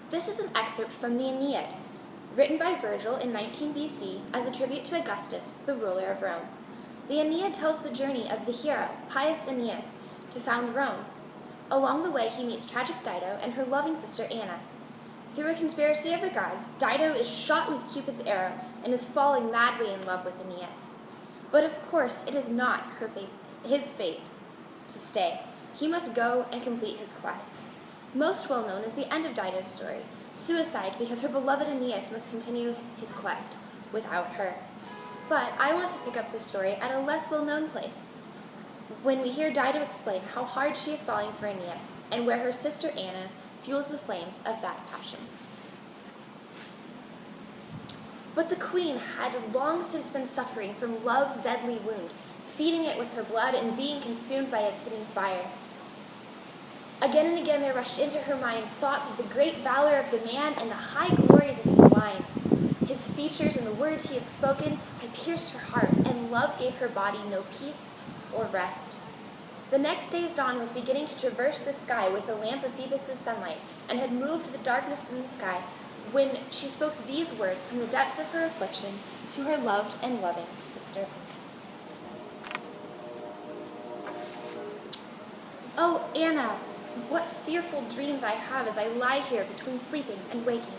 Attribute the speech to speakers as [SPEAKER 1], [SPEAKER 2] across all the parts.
[SPEAKER 1] This is an excerpt from the Aeneid, written by Virgil in 19 BC as a tribute to Augustus, the ruler of Rome. The Aeneid tells the journey of the hero, pious Aeneas, to found Rome. Along the way, he meets tragic Dido and her loving sister Anna. Through a conspiracy of the gods, Dido is shot with Cupid's arrow and is falling madly in love with Aeneas. But of course, it is not his fate to stay. He must go and complete his quest. Most well known is the end of Dido's story, suicide, because her beloved Aeneas must continue his quest without her. But I want to pick up the story at a less well-known place, when we hear Dido explain how hard she is falling for Aeneas, and where her sister Anna fuels the flames of that passion. But the queen had long since been suffering from love's deadly wound, feeding it with her blood and being consumed by its hidden fire. Again and again there rushed into her mind thoughts of the great valor of the man and the high glories of his line. His features and the words he had spoken had pierced her heart, and love gave her body no peace or rest. The next day's dawn was beginning to traverse the sky with the lamp of Phoebus' sunlight, and had moved the darkness from the sky, when she spoke these words from the depths of her affliction to her loved and loving sister. "Oh, Anna, what fearful dreams I have as I lie here between sleeping and waking.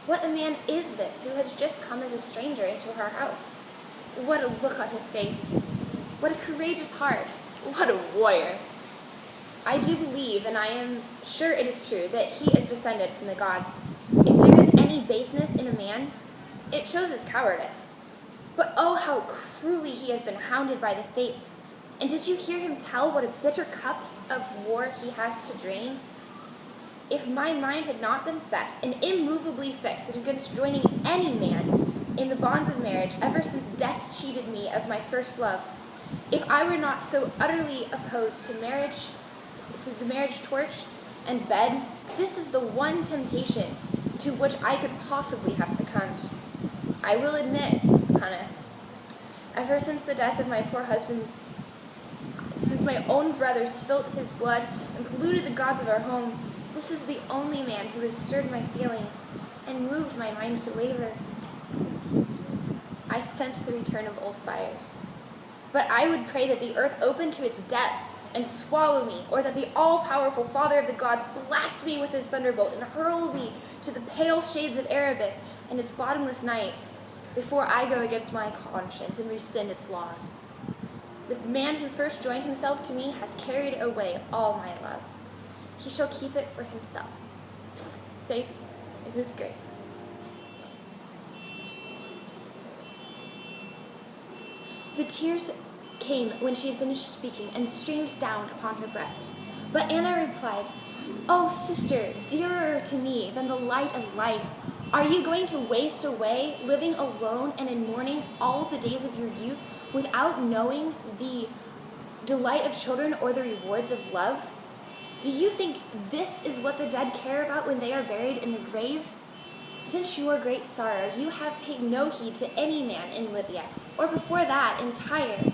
[SPEAKER 1] What a man is this who has just come as a stranger into our house? What a look on his face! What a courageous heart! What a warrior! I do believe, and I am sure it is true, that he is descended from the gods. If there is any baseness in a man, it shows his cowardice. But oh, how cruelly he has been hounded by the fates! And did you hear him tell what a bitter cup of war he has to drain? If my mind had not been set and immovably fixed against joining any man in the bonds of marriage ever since death cheated me of my first love, if I were not so utterly opposed to marriage, to the marriage torch and bed, this is the one temptation to which I could possibly have succumbed. I will admit, Hannah, ever since the death of my poor husband, since my own brother spilt his blood and polluted the gods of our home, this is the only man who has stirred my feelings and moved my mind to waver. I sense the return of old fires. But I would pray that the earth open to its depths and swallow me, or that the all-powerful Father of the gods blast me with his thunderbolt and hurl me to the pale shades of Erebus and its bottomless night, before I go against my conscience and rescind its laws. The man who first joined himself to me has carried away all my love. He shall keep it for himself, safe in his grave." The tears came when she had finished speaking and streamed down upon her breast. But Anna replied, "Oh, sister, dearer to me than the light of life, are you going to waste away, living alone and in mourning all the days of your youth, without knowing the delight of children or the rewards of love? Do you think this is what the dead care about when they are buried in the grave? Since your great sorrow, you have paid no heed to any man in Libya, or before that in Tyre.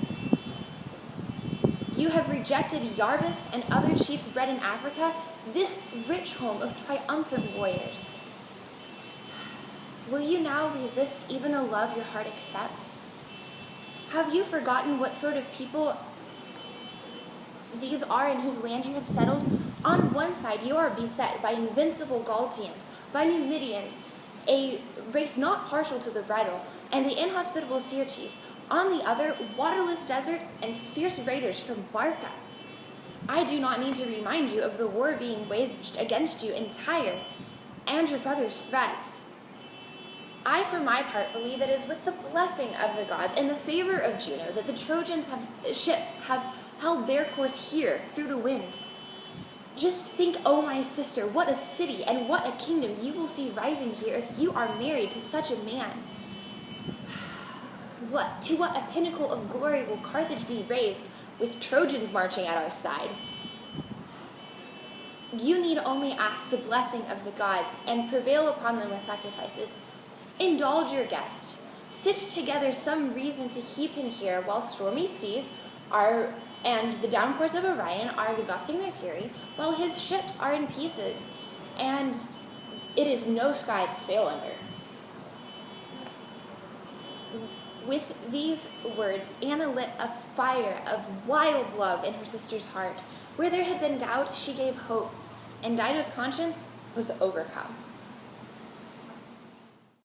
[SPEAKER 1] You have rejected Iarbas and other chiefs bred in Africa, this rich home of triumphant warriors. Will you now resist even a love your heart accepts? Have you forgotten what sort of people these are in whose land you have settled? On one side you are beset by invincible Galatians, by Numidians, a race not partial to the bridle, and the inhospitable Syrtes. On the other, waterless desert and fierce raiders from Barca. I do not need to remind you of the war being waged against you in Tyre, and your brother's threats. I, for my part, believe it is with the blessing of the gods and the favor of Juno that the Trojans' ships have held their course here through the winds. Just think, oh my sister, what a city and what a kingdom you will see rising here if you are married to such a man. To what a pinnacle of glory will Carthage be raised, with Trojans marching at our side? You need only ask the blessing of the gods and prevail upon them with sacrifices. Indulge your guest. Stitch together some reason to keep him here while stormy seas and the downpours of Orion are exhausting their fury, while his ships are in pieces, and It is no sky to sail under." With these words, Anna lit a fire of wild love in her sister's heart. Where there had been doubt, she gave hope, and Dido's conscience was overcome.